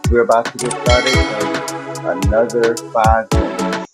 We're about to get started in another 5 minutes.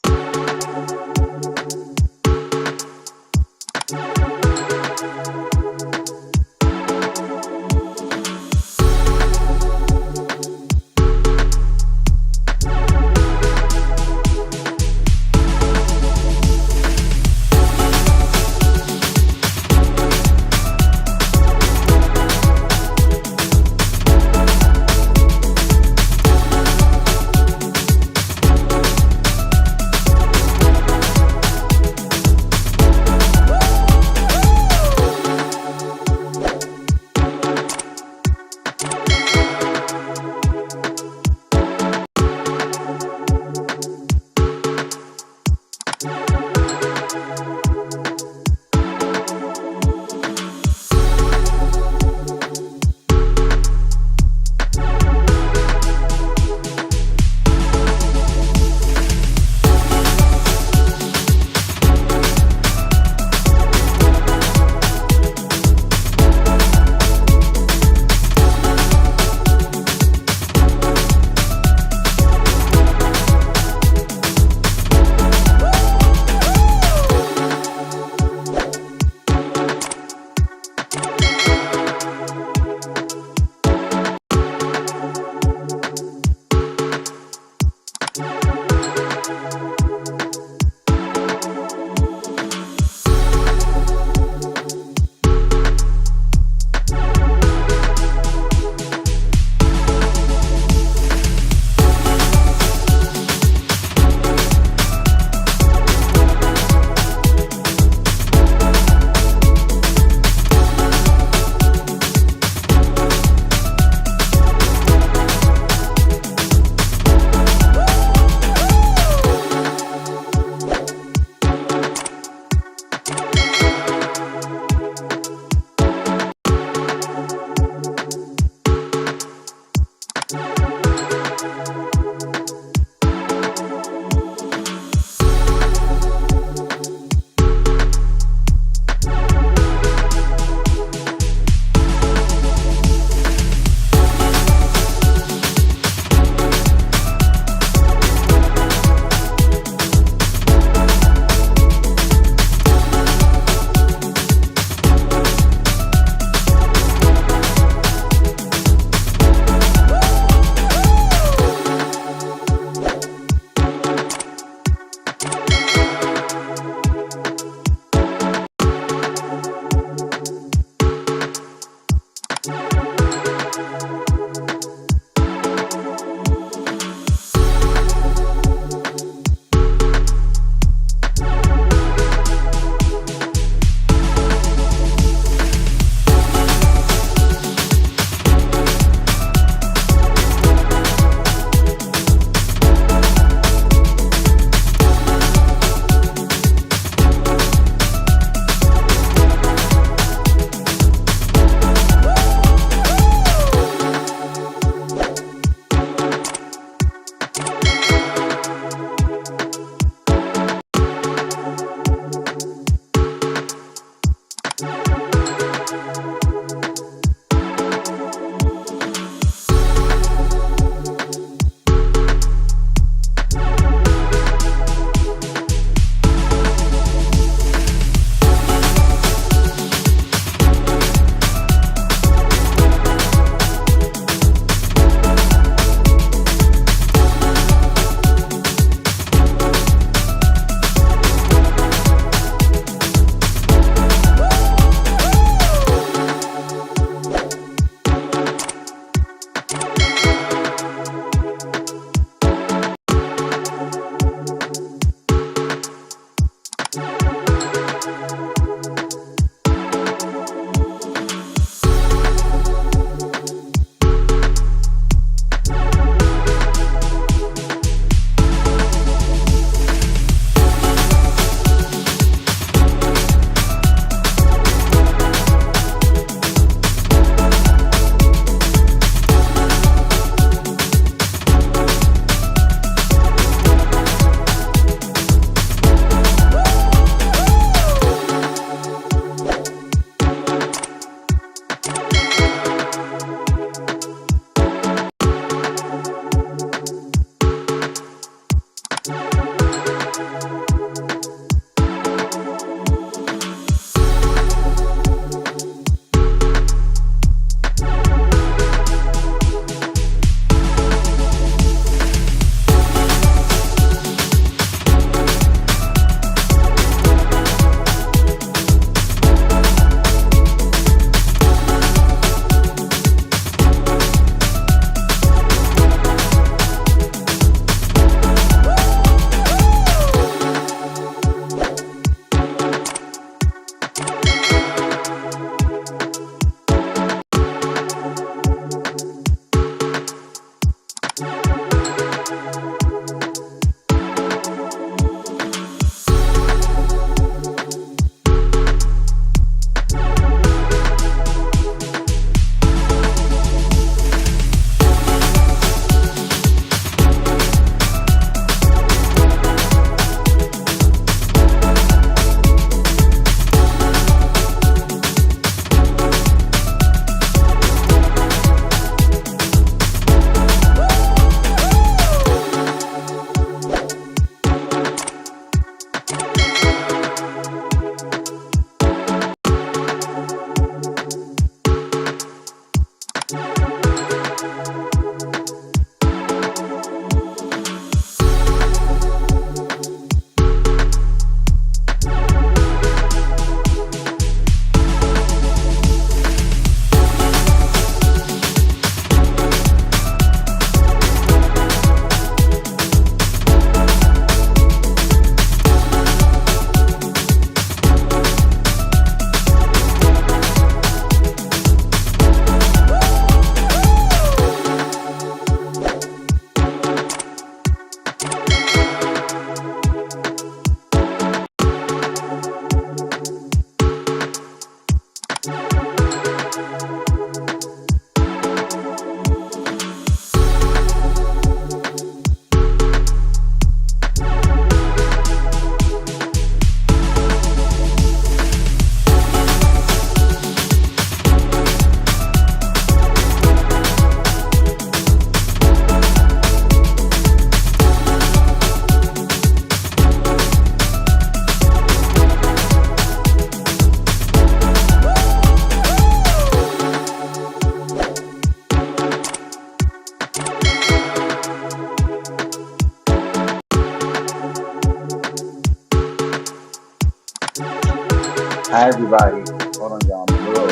Hi everybody. Hold on, y'all. I'm a little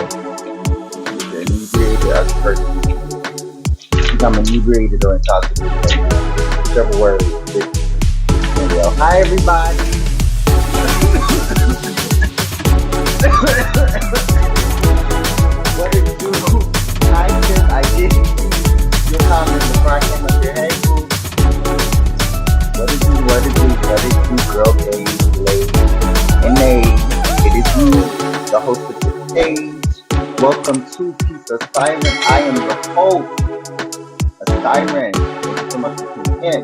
inebriated. I I'm inebriated or intoxicated right now. Whichever word fits the scenario. Hi everybody. What it do? Hi Chris. I did see your comment before I came up here. Hey boo. What it do? What it do? What it do? Girl, K's, Lady, and Nate. It is you, the host of this page. Welcome to Piece of Silence. I am your host, a siren. Thank you so much for tuning in.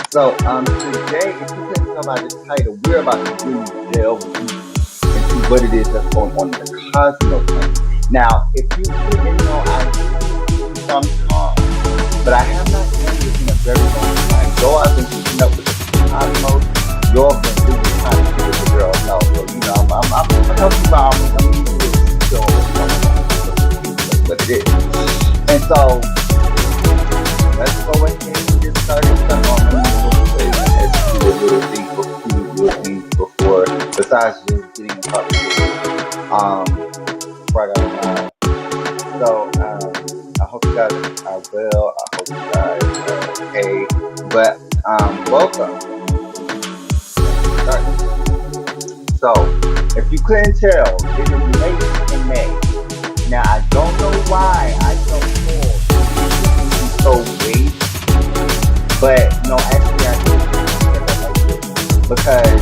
So, today, if you couldn't tell by the title, we're about to really delve deep into what it is that's going on in the cosmos. Now, if you didn't know, I do sometimes, but I have not done this in a very long time. Though I've been keeping up with the cosmos, y'all been really trying to see what the girl knows. So, you know, I'm helping you out. I'm usually still what it is. And so, let's go ahead and get started. I know I'm going to do a little thing before, besides just getting in touch before I got So, I hope you guys are well. I hope you guys are okay. But, welcome. So, if you couldn't tell, it is late in May. Now, I don't know why I don't know so late, but no, actually I did because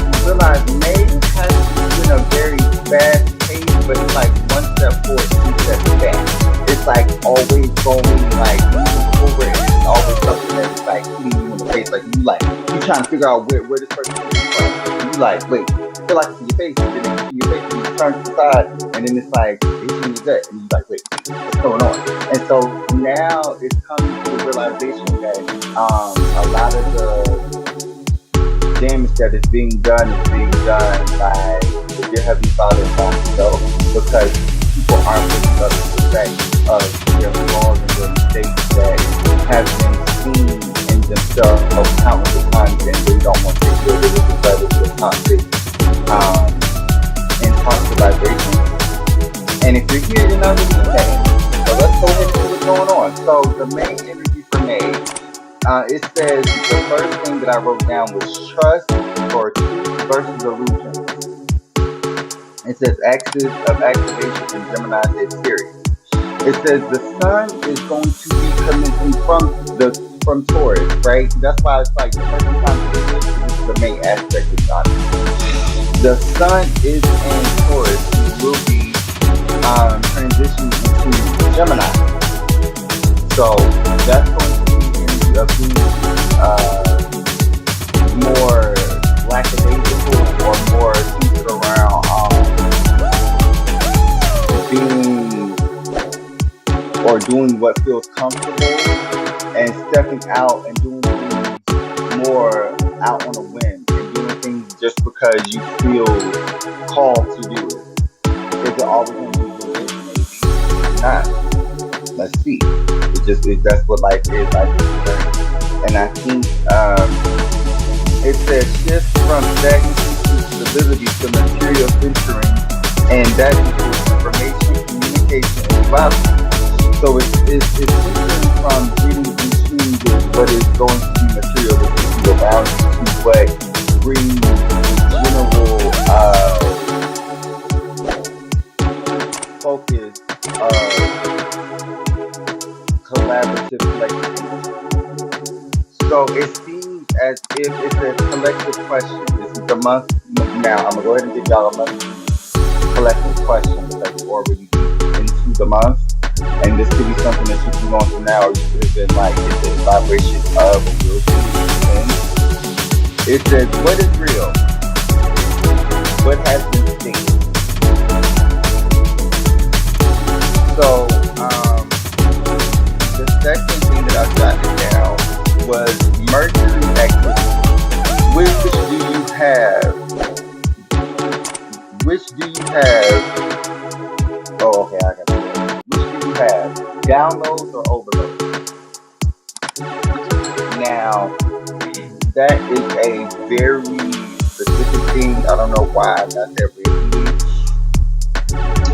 you realize May has been a very fast pace, but it's like one step forward, two steps back. It's like always going like moving forward, and it's always something that's like hitting you in the face. Like you trying to figure out where this person is from. You like, wait, I feel like it's in your face, and then it's in your face, and you turn to the side, and then it's like it's in your gut, and you like, wait, what's going on? And so now it's coming to the realization that a lot of the damage that is being done by the dear Heavenly Father and by himself, because people aren't putting up the fact of their flaws and their mistakes that have been seen in themselves countless times, and they don't want to deal with it because of the toxic and toxic vibrations. And if you're here, then I'm really saying. So let's go ahead and see what's going on. So the main energy for May, it says the first thing that I wrote down was trust or truth versus illusion. It says axis of activation in Gemini is serious. It says the sun is going to be commencing from Taurus, right? That's why it's like the first time this is the main aspect of God. The sun is in Taurus and it will be transitioning into Gemini. So that's going to be the energy of being more lackadaisical or more centered around being or doing what feels comfortable and stepping out and doing things more out on a whim and doing things just because you feel called to do it. Is it always going to be good? Maybe not. Let's see. That's what life is. And I think it says shift from stagnancy to stability to material centering, and that equals information, communication, and development. So it's centering from getting in tune with what is going to be materialistic around you to what brings the general focus of collaborative collective. So it seems as if it's a collective question. This is the month now. I'm gonna go ahead and give y'all a month collective question because we're already deep into the month, and this could be something that you can go on from now, or you could have been like it's a vibration of a will be. It says, what is real? What has been stated? So, the second thing that I jotted down was Mercury activity. Which do you have? Oh, okay, I got it. Which do you have? Downloads or overloads? Now, that is a very specific specific thing. I don't know why I got that ready.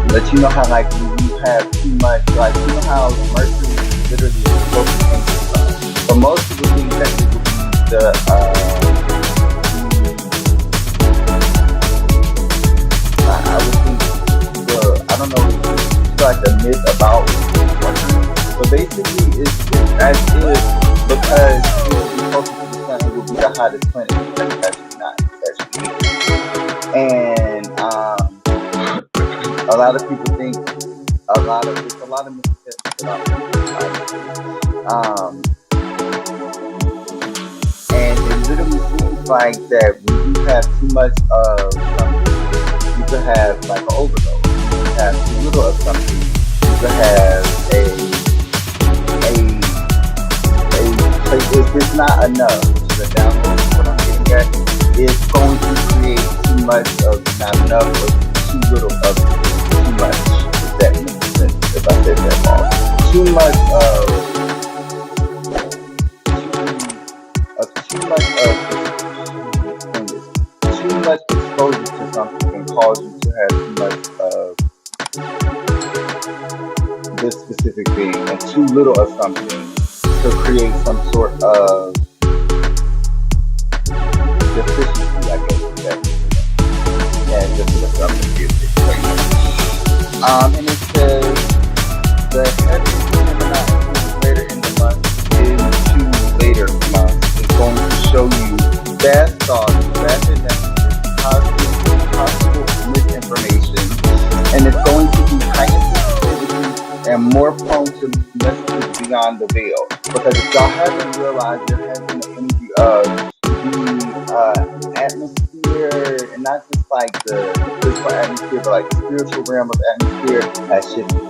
But you know how like when you have too much, like you know how Mercury is literally supposed to change the sun. But most people think that it will be I would think I don't know, it's like a myth about Mercury. But basically it's as if because it will be closer to the sun, it will be the hottest planet. That's actually not. It's actually is. And a lot of people think there's a lot of misconceptions about and it literally seems like that when you have too much of something, you could have like an overdose. You could have too little of something. You could have if it's not enough, which is a download. What I'm getting at is going to create too much of not enough or too little of too much. If that makes sense, if I said that wrong. Too much too much exposure to something can cause you to have too much of this specific thing, and too little of something to create some sort of deficiency, I guess. That makes sense. Yeah, just because I'm gonna give it right now. And it says the heavy Gemini later in the month into later months is going to show you fast thoughts, rapid messages, possible misinformation, and it's going to be higher sensitivity and more prone to messages beyond the veil. Because if y'all haven't realized, there has been the energy of the atmosphere, and not just like the physical atmosphere, but like the spiritual realm of atmosphere has shifted.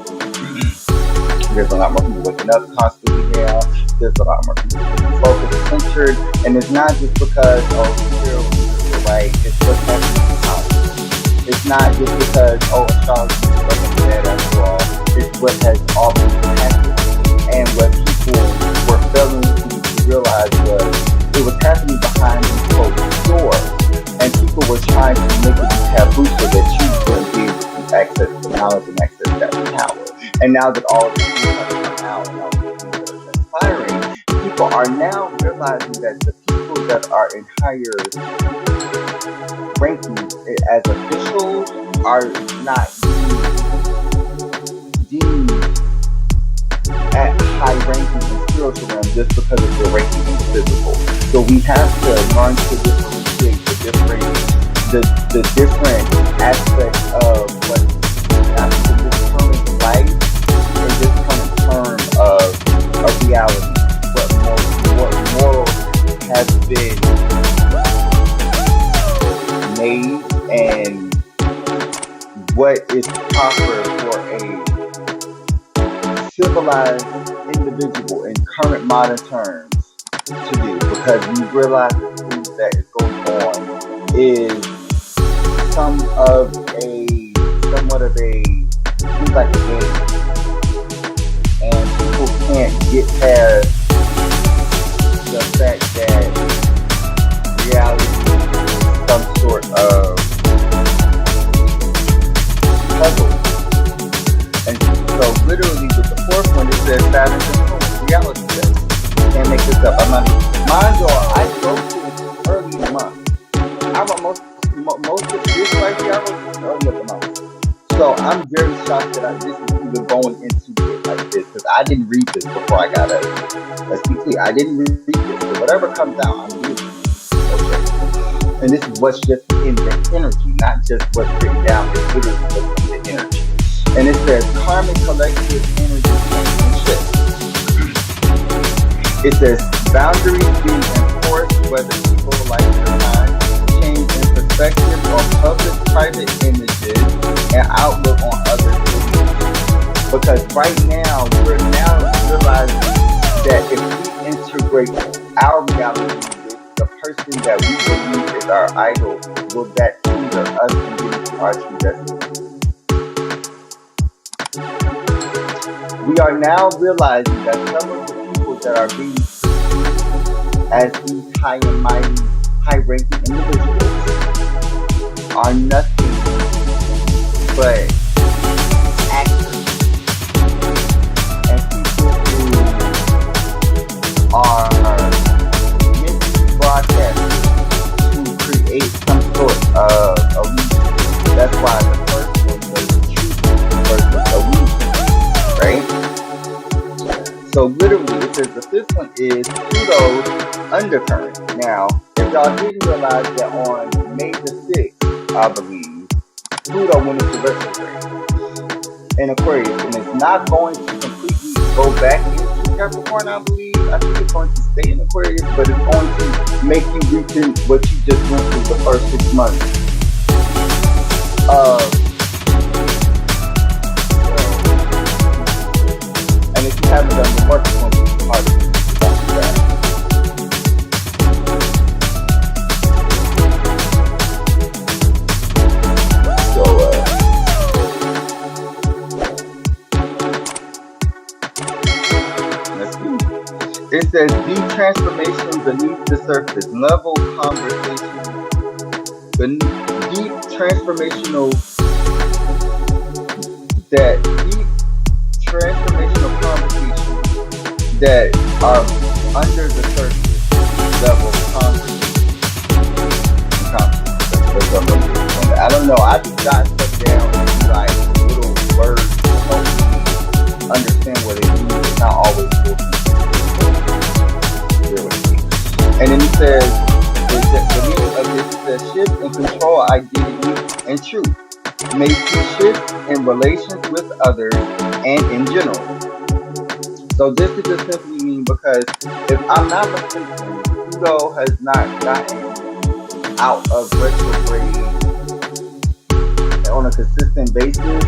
There's a lot more people waking up constantly now. There's a lot more people being focused, centered, and it's not just because right. It's what's happening now. It's not just because astrology is something bad after all. It's what has always happened, and what people were failing to realize was it was happening behind these closed doors, and people were trying to make it taboo so that you couldn't be able to access the knowledge and access that power. And now that all these things have come out and all these things that are transpiring, people are now realizing that the people that are in higher rankings as officials are not deemed at high ranking in spiritual realm just because of their ranking in the physical. So we have to learn to differentiate the different aspects of what happens in this current life in this current term of reality. What morals have been made and what is proper for a civilized individual in current modern terms to do, because we realize the things that is going on is somewhat of a seems like a game, and people can't get past the fact that reality is some sort of puzzle. And so literally with the fourth one, it says Saturn's influence, reality check. Can't make this up. I'm not even. Mind you, I wrote this early in the month. I wrote most of this right here, I wrote this early in the month. So I'm very shocked that this is even going into it like this, because I didn't read this before I got it. Let's be clear, I didn't read this. So whatever comes out, I'm reading it. Okay. And this is what's just in the energy, not just what's written down. It's literally what's in the energy. And it says karmic collective energy change and shift. It says boundaries being enforced, whether people like it or not, change in perspective on public private images and outlook on other cities. Because right now, we're now realizing that if we integrate our reality with the person that we believe is our idol, will that hinder us from getting to our true destiny? We are now realizing that some of the people that are being perceived as these high and mighty, high-ranking individuals are nothing but actors and people who are meant to be broadcasters to create some sort of illusion. That's why the first one was truth versus illusion, right? So literally, it says the fifth one is Pluto's undercurrent. Now, if y'all didn't realize that on May the 6th, I believe, Pluto went into retrograde in Aquarius, and it's not going to completely go back into Capricorn, I believe. I think it's going to stay in Aquarius, but it's going to make you rethink what you just went through the first 6 months. And if you haven't done the work, it's going to be hard to do that. It says deep transformation beneath the surface, level conversation, deep transformational conversations that are under the surface, level conversation. I don't know. I just got stuck down into like little words to help me understand what it means. It's not always cool. And then it says, the meaning of this says shift in control, identity, and truth. May see shifts in relations with others and in general. So this could just simply mean, because if I'm not mistaken, Pluto has not gotten out of retrograde on a consistent basis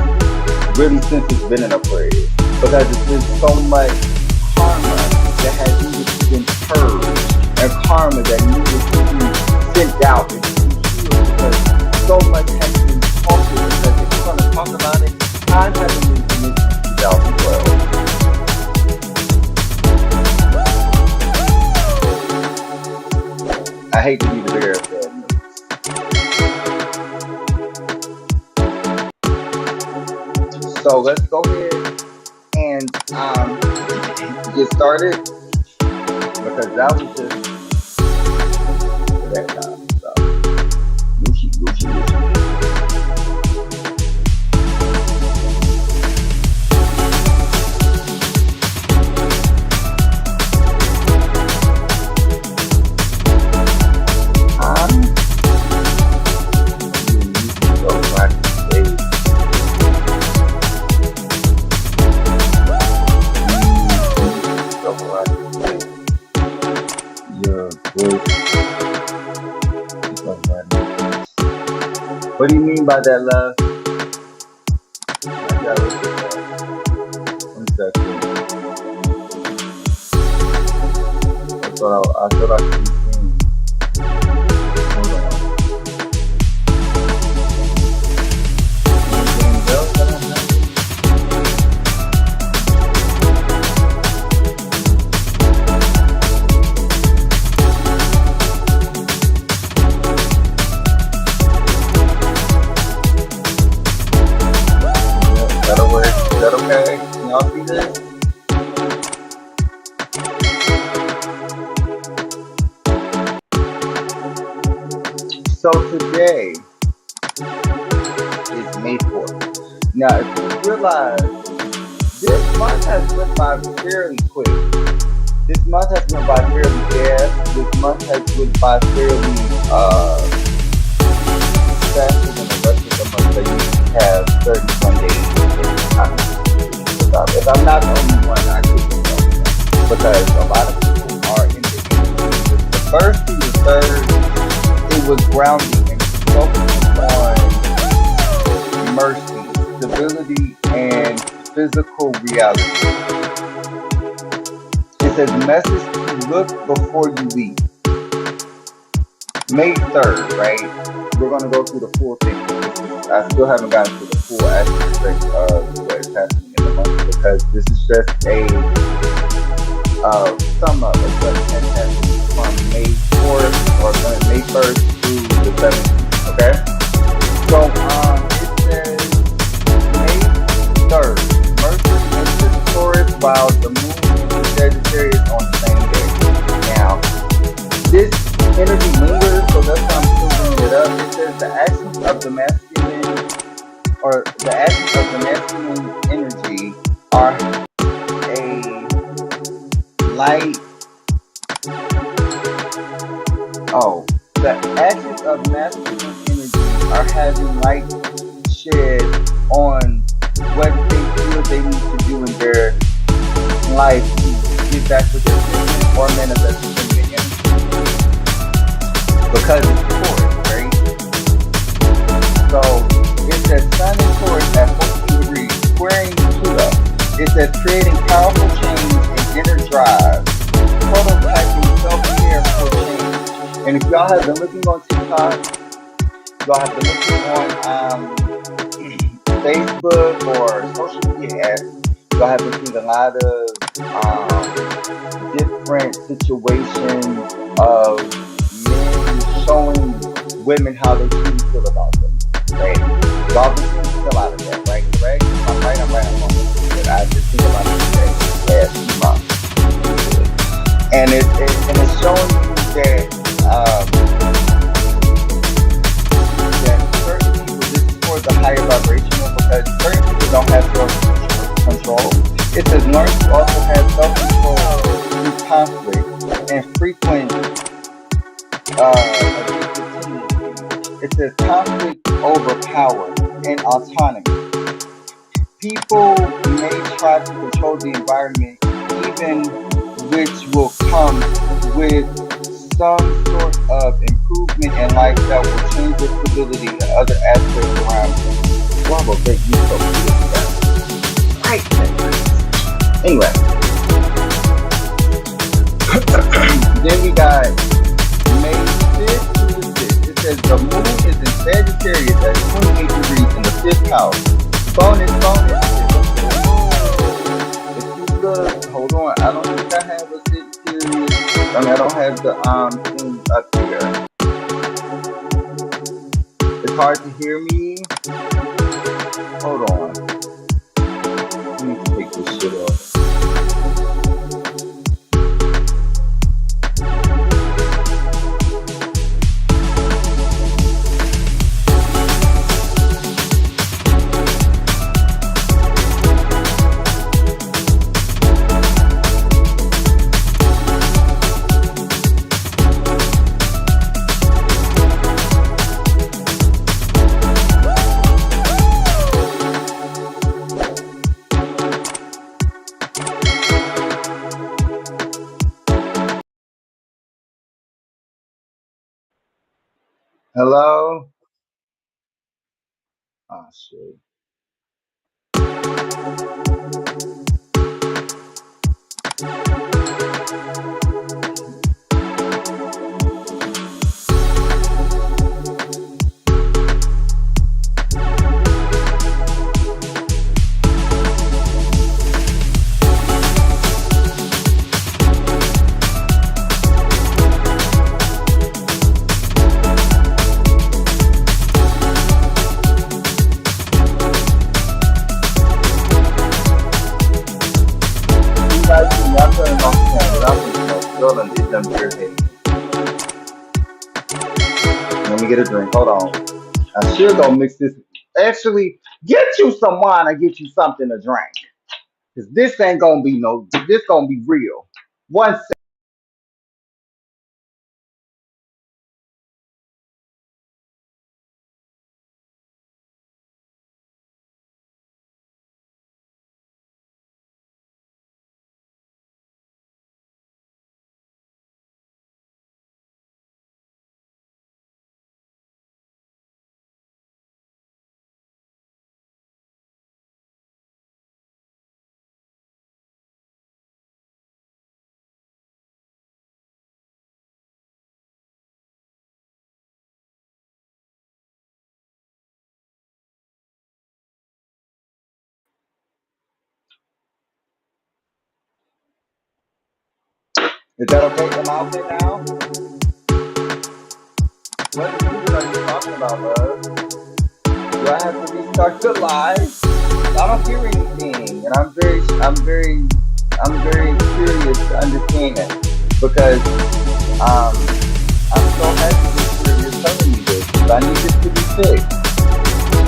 really since it's been in Aquarius. Because it's been so much karma that has needed to be purged, and karma that needed to be sent out and to be healed, because so much has been talked about. Because if we're going to talk about it, time hasn't been finished in 2012. I hate to be the bearer of bad news. So let's go ahead and get started, because that was just that time. So, Lucy. What do you mean by that, love? I gotta look at that. 1 second. I thought I could be seeing. Hold on. Anything else that I'm having? Is that okay? Can y'all see this? So today is May 4th. Now, if you realize, this month has went by fairly quick. This month has went by fairly fast. This month has went by fairly faster than the rest of the month. They usually have 31 days. If I'm not the only one, I could be the only one, because a lot of people are in the first through the third. It was grounding and focusing on mercy, stability, and physical reality. It says message to look before you leave. May 3rd, right? We're going to go through the full thing. I still haven't gotten to the full aspect of what is happening in the month, because this is just a sum up of what has happened from May 4th or May 1st through the 17th, okay? So it says May 3rd, Mercury enters Taurus while the moon enters Sagittarius on the same day. Now, this energy lingers, so that's why I'm still bringing it up. It says the actions of the masculine, or the actions of the masculine energy are a light. Oh, the actions of masculine energy are having light shed on what they feel they need to do in their life to get back with their vision or manifest within the energy. Because it's Taurus, right? So it says Sun in Taurus at 14 degrees, squaring Pluto. It says creating powerful change and inner drive, prototyping self-care for change. And if y'all have been looking on TikTok, y'all have been looking on Facebook or social media apps, y'all have been seeing a lot of different situations of men showing women how they truly feel about them. Right? Y'all been seeing a lot of that, right? Correct? If I'm right, I'm right. I'm wrong. But I've been thinking about it today, the last few months. And it's showing you that certain people, this is for the higher vibrational, because certain people don't have self-control. It says learn to also have self-control through conflict and frequent addictive tendencies. It says conflict over power and autonomy. People may try to control the environment, even which will come with some sort of improvement in life that will change their stability and other aspects around them. Well, will make you so good. Right. Anyway, then we got May 5th to the 6th. It says the moon is in Sagittarius at 28 degrees in the 5th house. Bonus. If you look, hold on, I don't think I have a Sagittarius. I mean, I don't have the things up here. It's hard to hear me. Hold on. Let me take this shit off. Hello? Oh, shit. Y'all turn off the camera. Y'all done did them irritating. Let me get a drink. Hold on. I should go mix this. Actually, get you some wine or get you something to drink. Because this ain't gonna be this gonna be real. One second. Is that okay? Am I okay now? What music are you talking about, love? Do I have to restart the live? I don't hear anything, and I'm very curious to understand because I'm so happy that you're telling me this. 'Cause I need this to be fixed.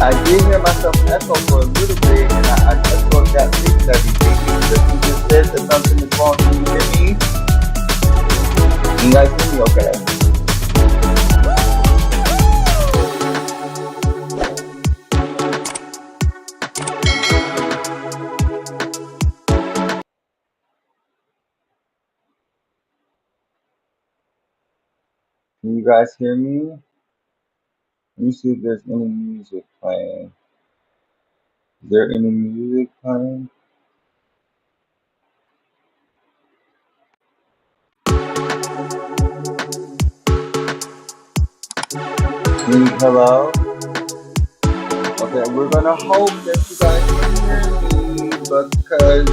I did hear myself echo for a little bit, and I thought that fixed everything. Because you just said that something is wrong. Can you hear me? Can you guys hear me? Okay. Can you guys hear me? Let me see if there's any music playing. Is there any music playing? Hello? Okay, we're gonna hope that you guys can hear me because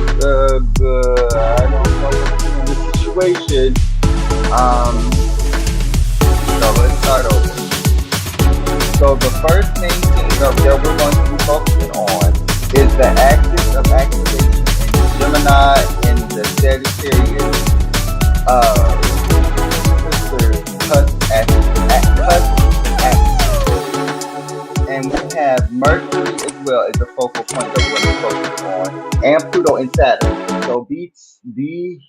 I don't know what's in the situation. So let's start over. So the first main thing that we're going to be focusing on is the axis of activation in Gemini and the Sagittarius sisters cusp axis. And we have Mercury as well as the focal point that we're going to focus on, and Pluto and Saturn. So be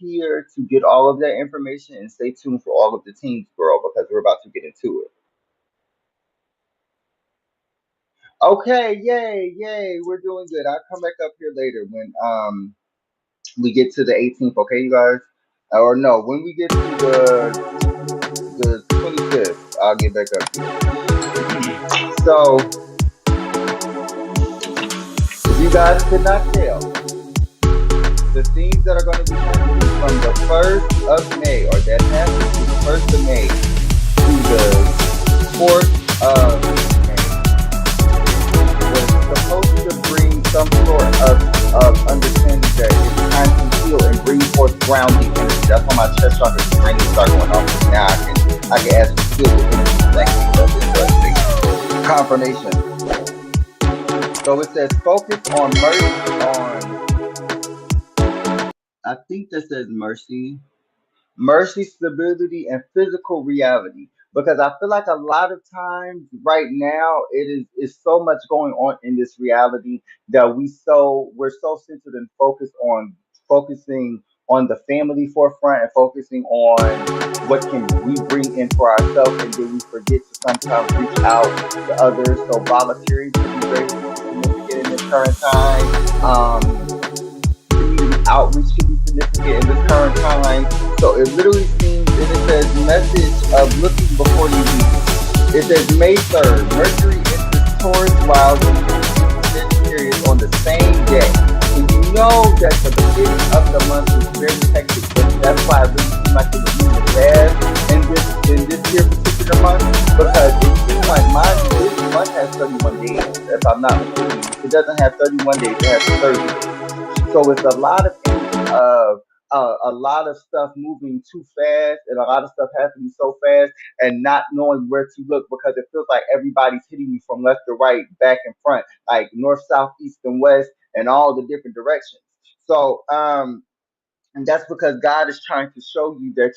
here to get all of that information and stay tuned for all of the teams, girl, because we're about to get into it. Okay, yay, yay, we're doing good. I'll come back up here later when we get to the 18th, okay, you guys? Or no, when we get to the 25th, I'll get back up here. So if you guys could not tell, the things that are going to be happening from the 1st of May, or that happens from the 1st of May to the 4th of was supposed to bring some sort of understanding that it's time to heal and bring forth grounding energy. That's why my chest chakra is ready to start going off. Now I can actually feel the energy connecting of this confirmation. So it says focus on I think that says mercy, stability, and physical reality. Because I feel like a lot of times right now it is so much going on in this reality that we're so centered and focusing on the family forefront and focusing on what can we bring in for ourselves, and then we forget to sometimes reach out to others. So volunteering can be very significant in this current time. Community outreach can be significant in this current time. So it literally seems, and it says message of looking before you leave. It says May 3rd, Mercury enters Taurus while the moon enters Sagittarius on the same day. And you know that the beginning of the month is very hectic, but that's why it really seems like it was moving fast in this here particular month, because it seems like this month has 31 days, if I'm not mistaken. It doesn't have 31 days, it has 30 days. So it's a lot of energy of a lot of stuff moving too fast and a lot of stuff happening so fast and not knowing where to look, because it feels like everybody's hitting you from left to right, back and front, like north, south, east, and west, and all the different directions. So and that's because God is trying to show you that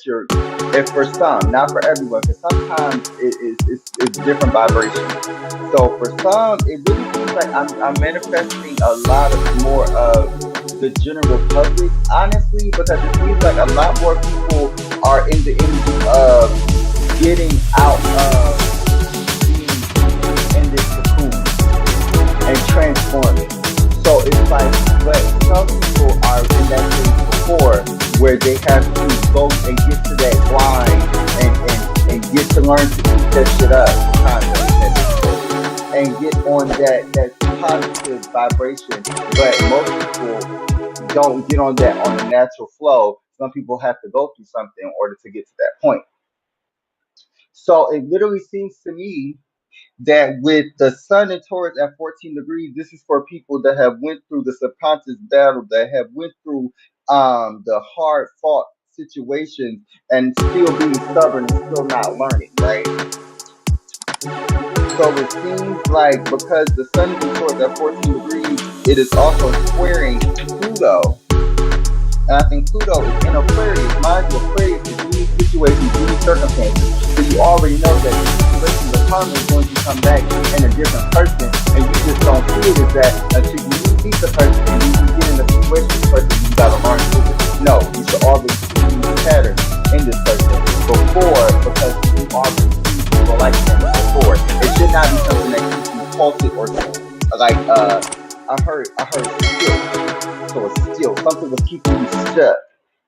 if for some, not for everyone, because sometimes it's different vibrations. So for some, it really seems like I'm manifesting a lot of more of the general public, honestly, because it seems like a lot more people are in the energy of getting out of being in this cocoon and transforming. So it's like, but some people are in that phase before where they have to go and get to that grind and get to learn to keep that shit up, kind of, and get on that positive vibration. But most people don't get on that on a natural flow. Some people have to go through something in order to get to that point. So it literally seems to me that with the sun in Taurus at 14 degrees, this is for people that have went through the subconscious battle, that have went through the hard fought situations and still being stubborn and still not learning, right? So it seems like because the sun is in Taurus at 14 degrees, it is also squaring Pluto. And I think Pluto is in Aquarius. Mind you, Aquarius is unique situations, unique circumstances. So you already know that the situation, the karma is going to come back in a different person, and you just don't see it as that until you meet the person and you get in the situation with the person. You gotta learn to it. No, you should already see these patterns in this person before, because you already see people like them before. It should not be something that keeps you halted or like I heard still. So it's still something was keeping you stuck,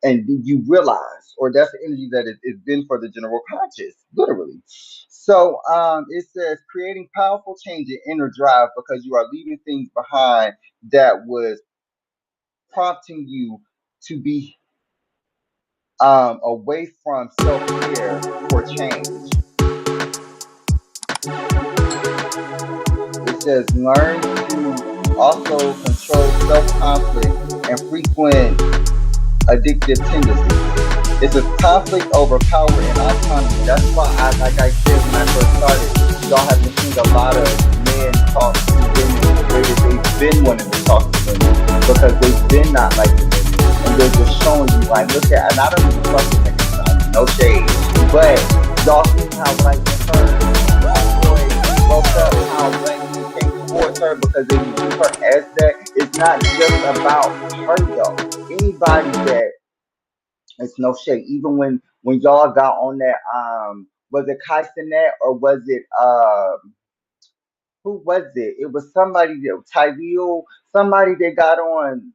and you realize, or that's the energy that it's been for the general conscious, literally. So it says creating powerful change in inner drive because you are leaving things behind that was prompting you to be away from self care for change. It says learn to also control self conflict and frequent addictive tendencies. It's a conflict over power and autonomy. That's why like I said when I first started, y'all have been seeing a lot of men talk to women the way that they've been wanting to talk to women because they've been not like the women. And they're just showing you, like, look at, and I don't even fuck with niggas, no shade. But y'all see how, like, when her boy broke up, how black men came towards her because they view her as that. It's not just about her, though. Anybody that, it's no shade. Even when y'all got on that, was it Kaisenet or was it who was it? It was somebody that Tyrell, somebody that got on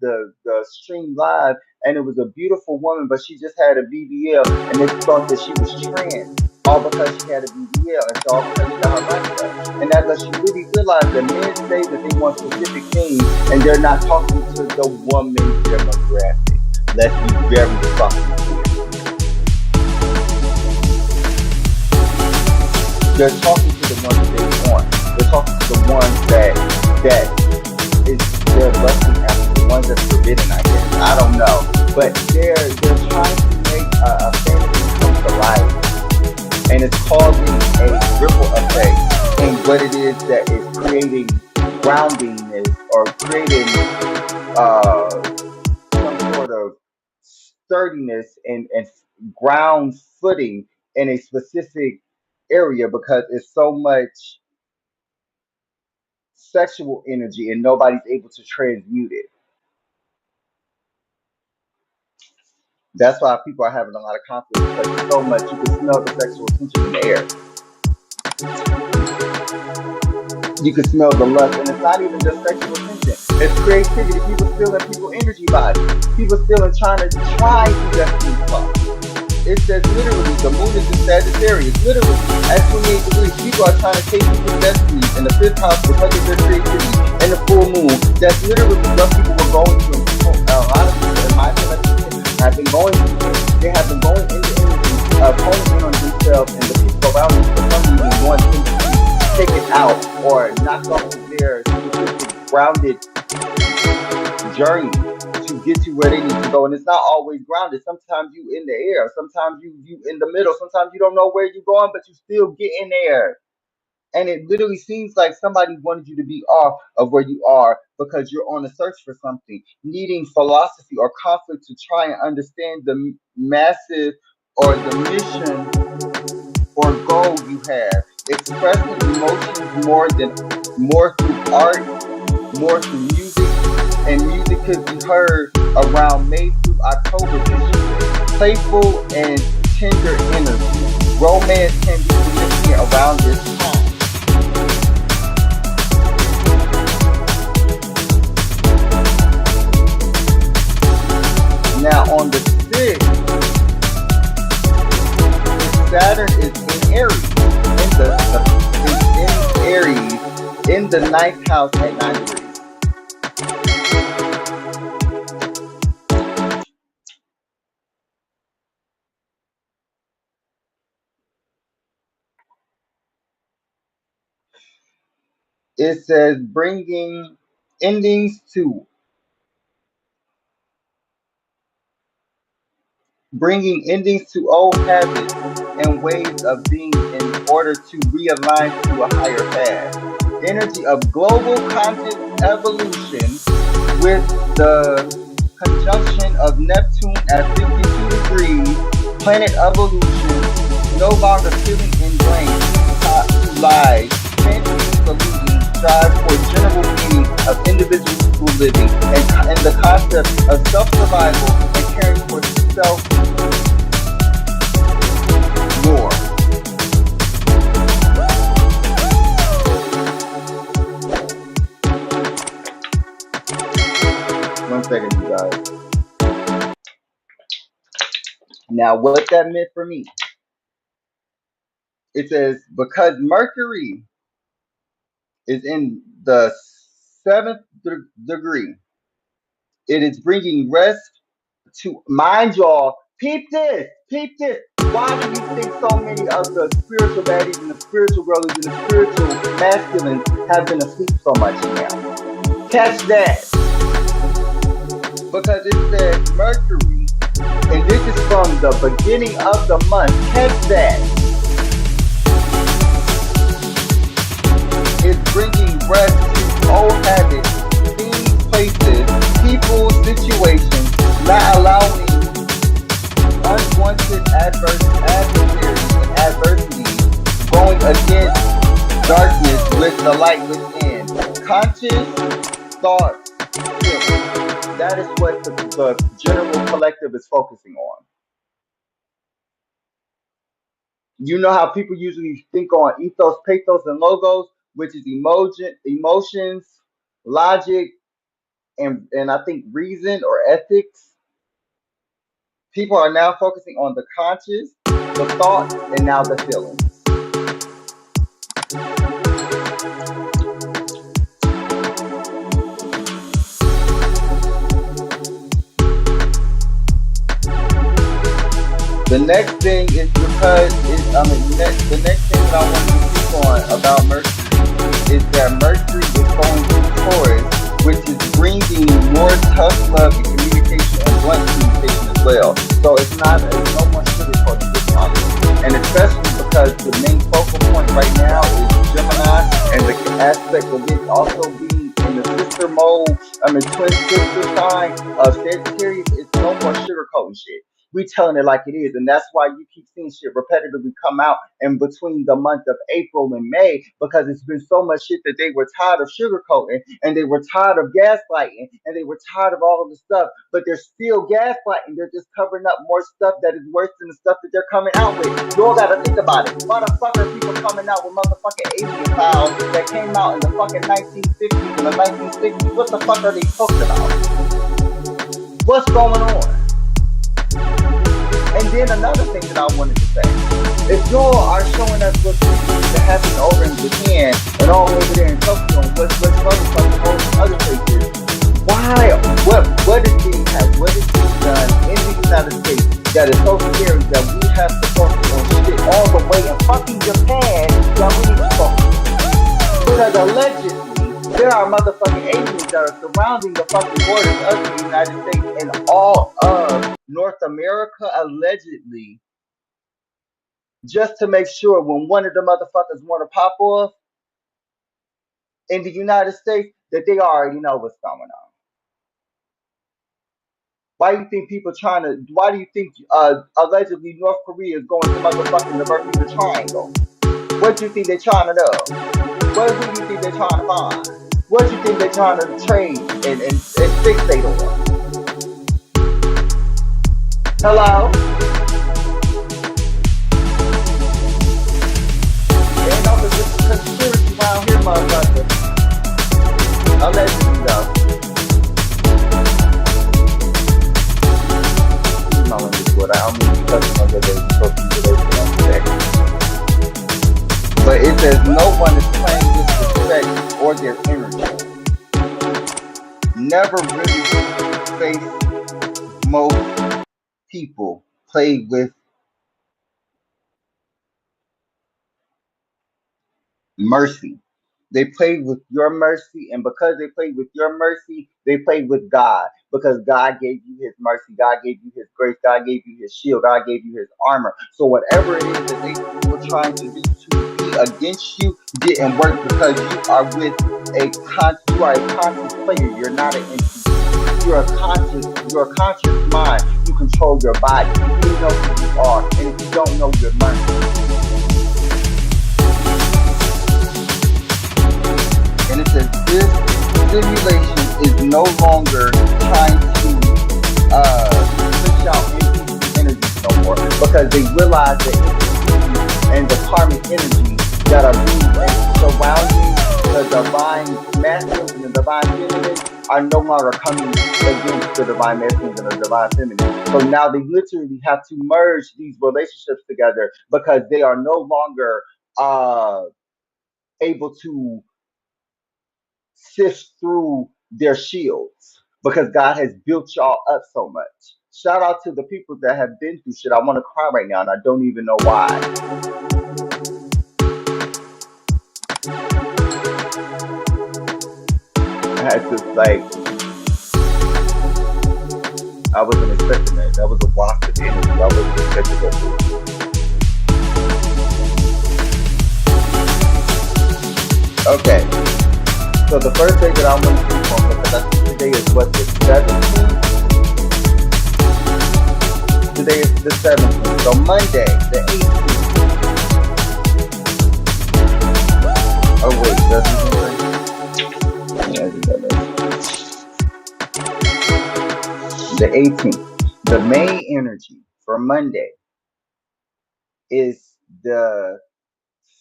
the stream live, and it was a beautiful woman, but she just had a BBL, and they thought that she was trans, all because she had a BBL, and so all because she got her body done. And that's what she really realized that men say that they want specific things, and they're not talking to the woman demographic. Let's be very fucking clear. They're talking to the ones that they want. They're talking to the ones that is they're lusting after, the ones that's forbidden, I guess. I don't know. But they're trying to make a fantasy come to life. And it's causing a ripple effect in what it is that is creating groundingness or creating some sort of sturdiness and ground footing in a specific area because it's so much sexual energy and nobody's able to transmute it. That's why people are having a lot of conflict because it's so much you can smell the sexual tension in the air. You can smell the lust, and it's not even just sexual tension. It's creativity. People feeling people energy bodies. People feeling trying to destiny fuck. It says literally, the moon is in Sagittarius. Literally, at 28 degrees, people are trying to take people's destinies in the fifth house because of their creativity. And the full moon, that's literally what people were going through. A lot of people in my collection have been going through. They have been going into energy, honing in on themselves, and the people around them for some reason want them to be taken out or knocked off of their specific grounded journey to get to where they need to go. And it's not always grounded. Sometimes you in the air, sometimes you in the middle, sometimes you don't know where you're going, but you still get in there. And it literally seems like somebody wanted you to be off of where you are because you're on a search for something, needing philosophy or conflict to try and understand the massive or the mission or goal you have. Expressing emotions more through art, more through music, and music could be heard around May through October this year. Playful and tender energy. Romance can be significant around this time. Now on the 6th, Saturn is in Aries. Is in Aries in the 9th house at 9 degrees. It says endings to bringing endings to old habits and ways of being in order to realign to a higher path. Energy of global conscious evolution with the conjunction of Neptune at 52 degrees, planet evolution, no longer feeling ingrained to lies, fantasy illusions, strive for general meaning of individual living, and the concept of self-survival and caring for self-more. 1 second, you guys. Now, what that meant for me, it says because Mercury is in the seventh degree, it is bringing rest to mind, y'all. Peep this, peep this. Why do you think so many of the spiritual baddies and the spiritual girlies and the spiritual masculines have been asleep so much now? Catch that. Because it says Mercury, and this is from the beginning of the month. Catch that. It's bringing rest to old habits, things, places, people, situations, not allowing unwanted adversaries and adversities, going against darkness with the light within. Conscious thoughts, feelings. That is what the general collective is focusing on. You know how people usually think on ethos, pathos, and logos, which is emotions, logic, and I think reason or ethics. People are now focusing on the conscious, the thoughts, and now the feelings. The next thing is because the next thing that I want to speak on about Mercury is that Mercury is going through Taurus, which is bringing more tough love and communication and blunt communication as well. So it's no more sugarcoating this one, and especially because the main focal point right now is Gemini, and the aspect of it also being in the sister mode, twin sister sign of Sagittarius. It's no more sugarcoating shit. We telling it like it is, and that's why you keep seeing shit repetitively come out in between the month of April and May, because it's been so much shit that they were tired of sugarcoating, and they were tired of gaslighting, and they were tired of all of the stuff, but they're still gaslighting. They're just covering up more stuff that is worse than the stuff that they're coming out with. You all gotta think about it. Why the fuck are people coming out with motherfucking alien files that came out in the fucking 1950s and the 1960s? What the fuck are they talking about? What's going on? And then another thing that I wanted to say, if y'all are showing us what's happening over in Japan and all over there in Tokyo and what's motherfucking over in other places, why? What is being done in the United States that is so scary that we have to focus on shit all the way in fucking Japan that we need to focus on? Because allegedly, there are motherfucking aliens that are surrounding the fucking borders of the United States and all of North America, allegedly, just to make sure when one of the motherfuckers want to pop off in the United States that they already know what's going on. Why do you think allegedly North Korea is going to motherfucking the Bermuda Triangle? What do you think they're trying to do? What do you think they're trying to find? What do you think they're trying to trade and fixate on? Hello? Ain't no conspiracy around here, motherfucker. Allegedly, though. Excuse my language, but I don't mean to touch on that but it says no one is playing with respect or their energy. Never really face most people play with mercy. They play with your mercy, and because they play with your mercy, they play with God. Because God gave you his mercy, God gave you his grace, God gave you his shield, God gave you his armor. So whatever it is that they were trying to do to working against you didn't work because you are a conscious player. You're not an NPC. You're a conscious mind. You control your body. You know who you are. And if you don't know, you're learning. And it says this simulation is no longer trying to push out NPC energies no more because they realize that NPC and the karmic energy that are being and surrounding the divine masculines and the divine feminines are no longer coming against the divine masculines and the divine feminines. So now they literally have to merge these relationships together because they are no longer able to sift through their shields because God has built y'all up so much. Shout out to the people that have been through shit. I want to cry right now and I don't even know why. I had to, like, I wasn't expecting that. That was a waft of energy. I wasn't expecting that. Okay, so the first day that I want to speak on, because I think today is what, the 17th? Today is the 17th. So Monday, the 18th. Oh wait, doesn't it? Yeah, the 18th. The main energy for Monday is the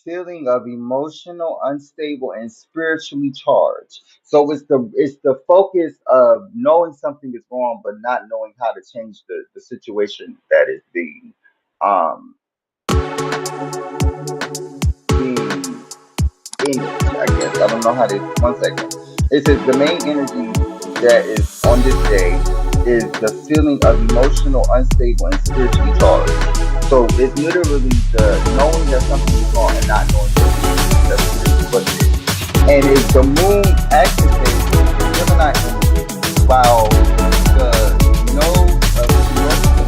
feeling of emotional, unstable, and spiritually charged. So it's the focus of knowing something is wrong, but not knowing how to change the situation that is um being image, I guess. I don't know how to. One second. It says the main energy that is on this day is the feeling of emotional, unstable, and spiritually charged. So it's literally the knowing that something is wrong and not knowing what it is. That's literally what it is. And if the moon activates Gemini energy, while the node of the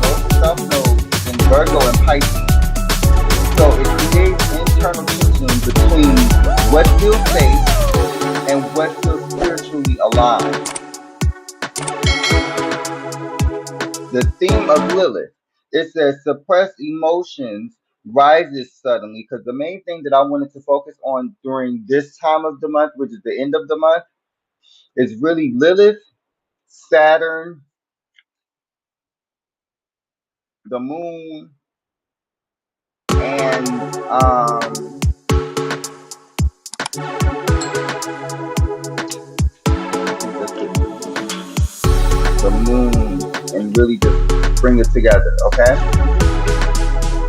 north south node is in Virgo and Pisces. So it creates internal tension between what feels safe and what feels spiritually aligned. The theme of Lilith, it says suppressed emotions rises suddenly because the main thing that I wanted to focus on during this time of the month, which is the end of the month, is really Lilith, Saturn, the moon, and the moon, and really just bring it together, okay?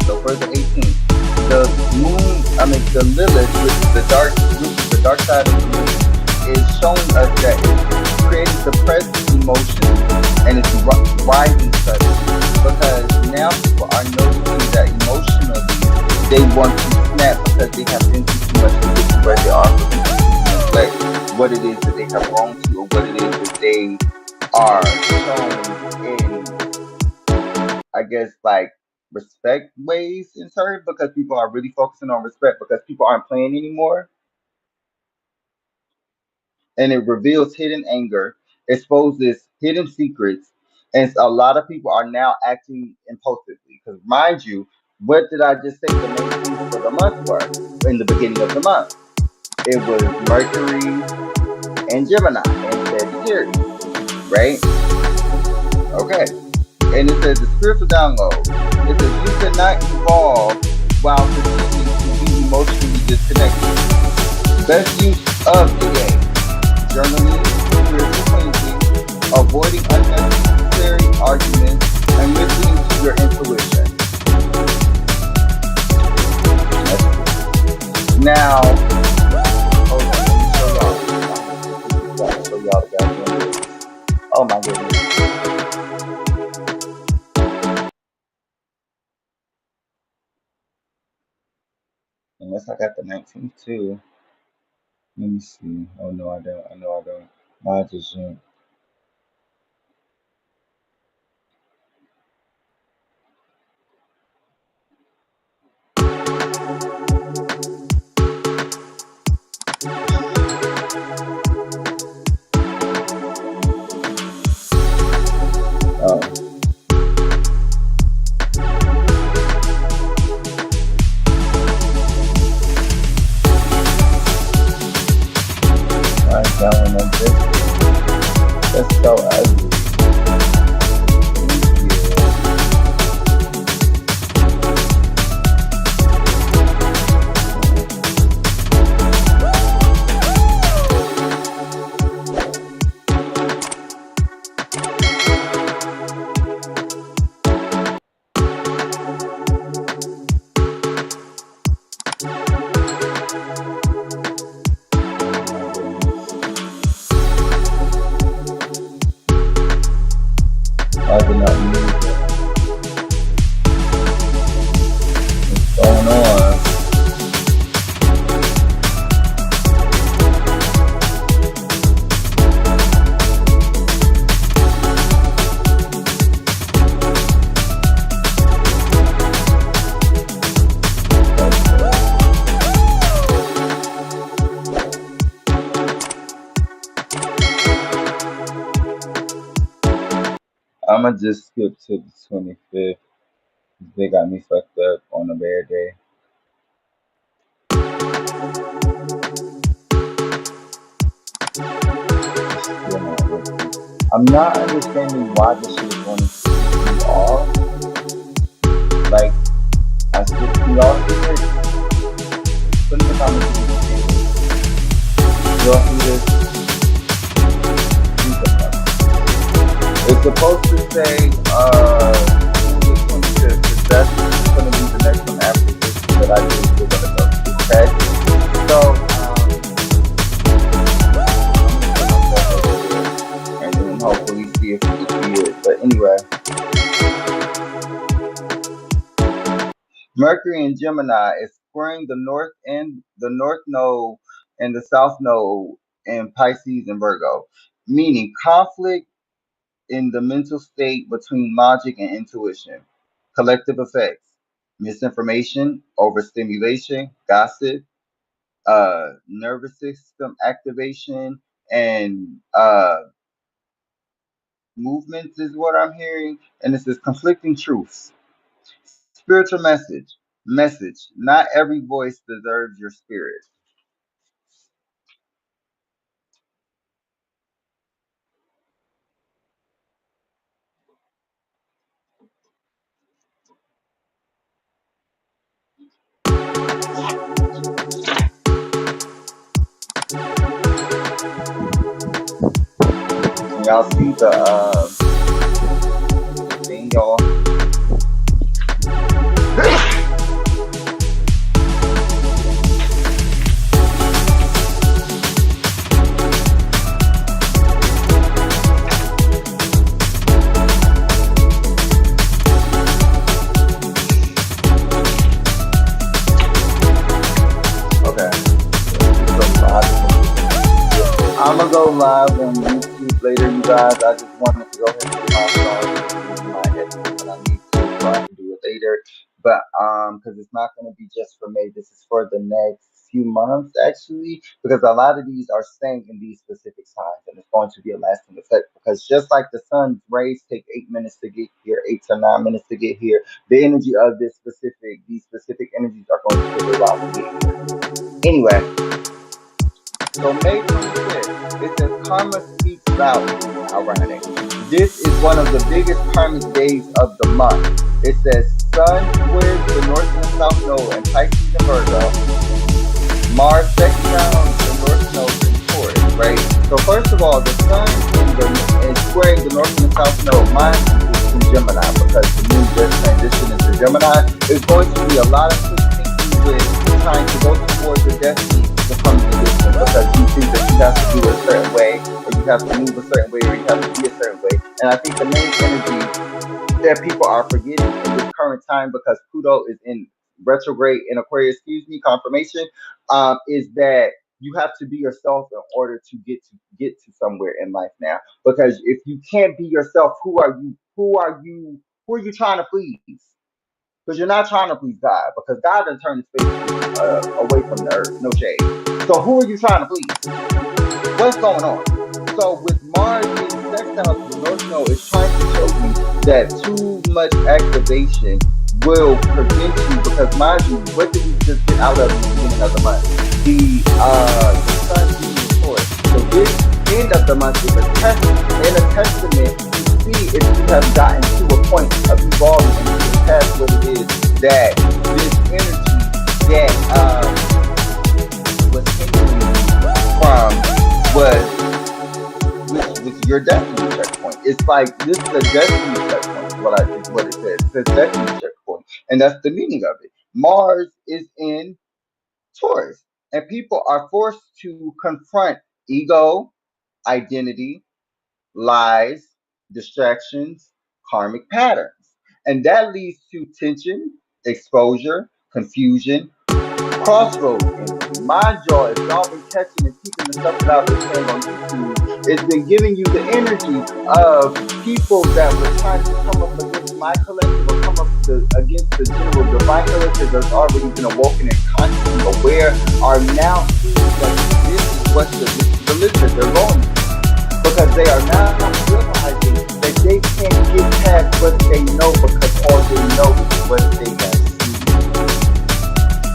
So for the 18th, the moon, the Lilith, which is the dark side of the moon, is showing us that it's creating suppressed emotions and it's rising suddenly. Because now people are noticing that emotionally they want to snap because they have been through too much to get to where they are. So people can reflect what it is that they have wronged to or what it is that they are shown in, I guess, like respect ways in certain because people are really focusing on respect because people aren't playing anymore. And it reveals hidden anger, exposes hidden secrets, and a lot of people are now acting impulsively. Because mind you, what did I just say the main themes for the month were in the beginning of the month? It was Mercury and Gemini and Sagittarius, right? Okay. And it says the spiritual download. It says you cannot evolve while continuing to be emotionally disconnected. Best use of the day: journaling, spiritual cleansing, avoiding unnecessary arguments, and listening to your intuition. Now, hold on, let me show y'all. Let me show y'all the goddamn. Oh my goodness. Unless I got the 19th too. Let me see. Oh no, I don't. I know I don't. I just I'ma just skip to the 25th. They got me fucked up on a bad day. It's still not working. I'm not understanding why this shit is going to piss me off. Like, I still, can y'all hear it? Put in the comments if you can hear it. Y'all hear this? Please let me know. It's supposed to say, June the 25th, because that's going to be the next one after this that I do. We're going to go to, okay? So, I'm going to put myself over here, and then hopefully see if we can see it. But anyway, Mercury in Gemini is squaring the North Node and the South Node in Pisces and Virgo, meaning conflict in the mental state between logic and intuition, collective effects, misinformation, overstimulation, gossip, nervous system activation, and movements is what I'm hearing. And this is conflicting truths. Spiritual message. Not every voice deserves your spirit. Can y'all see the thing, y'all? Okay. I'm gonna go live on YouTube later, you guys. I just wanted to go ahead and get my song my headphones when I need to, so I can do it later. But because it's not gonna be just for May. This is for the next few months actually, because a lot of these are staying in these specific times, and it's going to be a lasting effect. Because just like the sun's rays take 8 minutes to get here, 8 to 9 minutes to get here, the energy of these specific energies are going to take a while to get here. Anyway. So May 25th, it says karma speaks loudly. Ironic. This is one of the biggest karmic days of the month. It says Sun squares the North and the South Node in Pisces and Virgo. Mars sextiles the North Node in Taurus, right? So first of all, the Sun is squaring the North and the South Node. Mine is in Gemini because the moon just transitioned into Gemini. There's going to be a lot of thinking with trying to go towards the destiny becomes the distance because you think that you have to do it a certain way, or you have to move a certain way, or you have to be a certain way. And I think the main energy that people are forgetting in this current time, because Pluto is in retrograde in Aquarius, confirmation, is that you have to be yourself in order to get to somewhere in life now. Because if you can't be yourself, who are you? Who are you trying to please? Because you're not trying to please God, because God done turned his face away from the earth, no shade. So who are you trying to please? What's going on? So with Mars being sextile to the North Node, it's trying to show you that too much activation will prevent you, because mind you, what did we just get out of the beginning of the month? The sun being in Taurus. So this end of the month is a test and a testament to see if you have gotten to a point of evolving and past what it is that this energy that was hindering you from was your destiny checkpoint. It's like this is a destiny checkpoint. Is what it says. It's a destiny checkpoint, and that's the meaning of it. Mars is in Taurus, and people are forced to confront ego, identity, lies, distractions, karmic patterns. And that leads to tension, exposure, confusion, crossroads energy. Mind y'all, if y'all been catching and keeping the stuff that I've been saying on YouTube, it's been giving you the energy of people that were trying to come up against my collective or come up against the general divine collective that's already been awoken and consciously aware are now seeing that this is what the list that they're going through. Because they are now realizing that they can't get past what they know because all they know is what they have seen.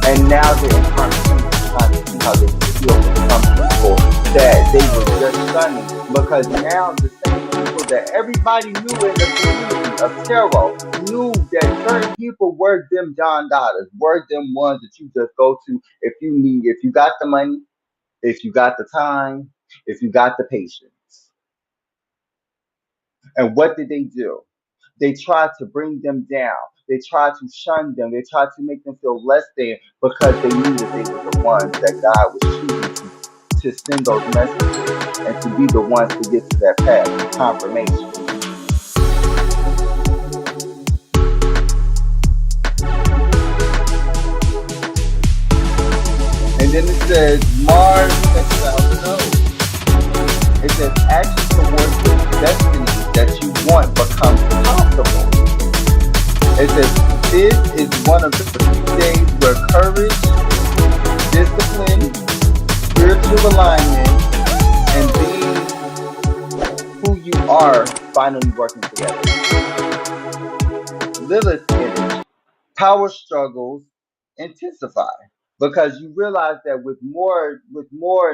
And now they're in conversation trying to see how they can heal from some people that they were just shunning. Because now the same people that everybody knew in the community of tarot knew that certain people were them John Dotters, were them ones that you just go to if you got the money, if you got the time, if you got the patience. And what did they do? They tried to bring them down. They tried to shun them. They tried to make them feel less than because they knew that they were the ones that God was choosing to send those messages and to be the ones to get to that path of confirmation. And then it says Mars exile the nose. It says action towards the destiny that you want becomes possible. It says this is one of the few days where courage, discipline, spiritual alignment, and being who you are finally working together. Lilith energy, power struggles intensify because you realize that with more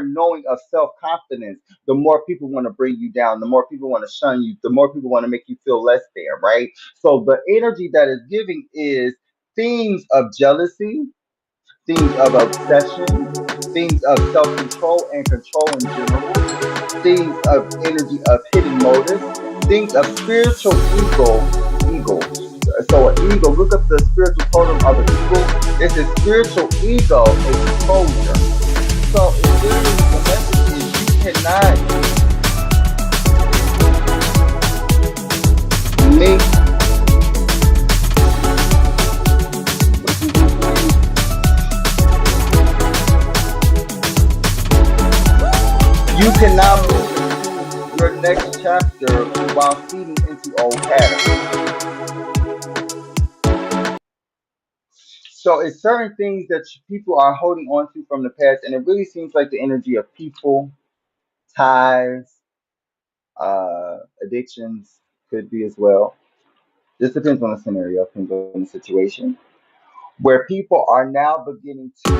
knowing of self-confidence, the more people want to bring you down, the more people want to shun you, the more people want to make you feel less than, right? So the energy that is giving is themes of jealousy, themes of obsession, themes of self-control and control in general, themes of energy of hidden motives, themes of spiritual ego. So an ego, look up the spiritual totem of an eagle. It's a spiritual ego exposure. So it literally the message is you cannot make you cannot move into your next chapter while feeding into old patterns. So it's certain things that people are holding on to from the past, and it really seems like the energy of people, ties, addictions could be as well. This depends on the scenario, depends on the situation, where people are now beginning to see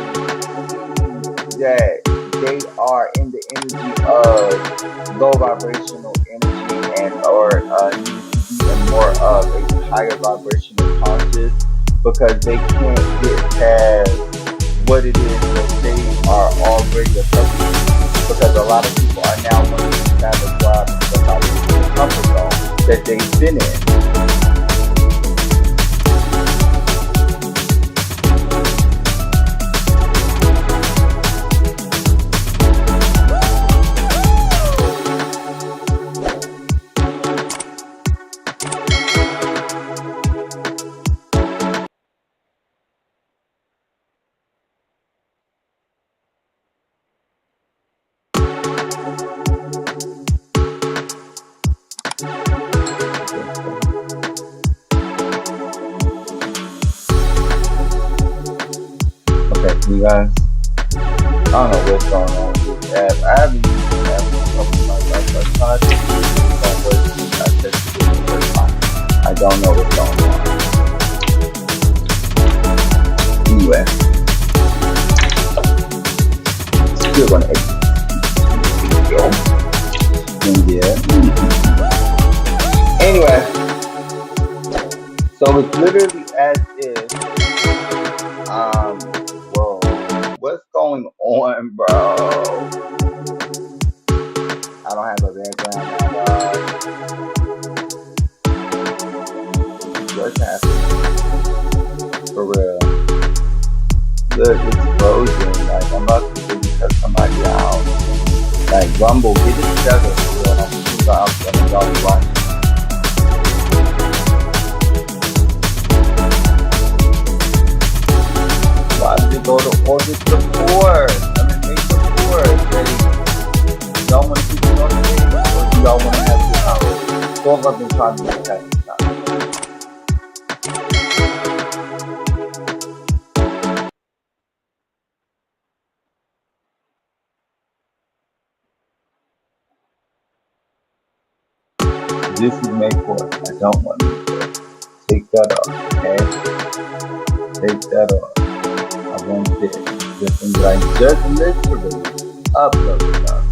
that they are in the energy of low vibrational energy and or need to be in more of a higher vibrational conscious because they can't get past what it is that they are already accustomed to. Because a lot of people are now wanting to stand a job and step out of the comfort zone that they've been in. Okay, you guys. I don't know what's going on with this app. I haven't used this app in a couple of months. I tried to use it, it don't work. I tested it the first time. I don't know what's going on. Anyway, still gonna exit this video. And yeah. Anyway, so it's literally as if whoa, what's going on, bro? I don't have a background now, dog. What's happening? For real. Look, it's frozen. Like, I'm about to really cut somebody out. Like, Rumble, get it together for real. I'm gonna go watch. Why did it go to August the 4th? I mean, May the 4th. Like, y'all want to keep it on the stage? Or do y'all want to have this out? So I've been trying to make that this time. This is May 4th. I don't want May 4th. Take that off, okay? Take that off. I want this. The thing that I just literally uploaded.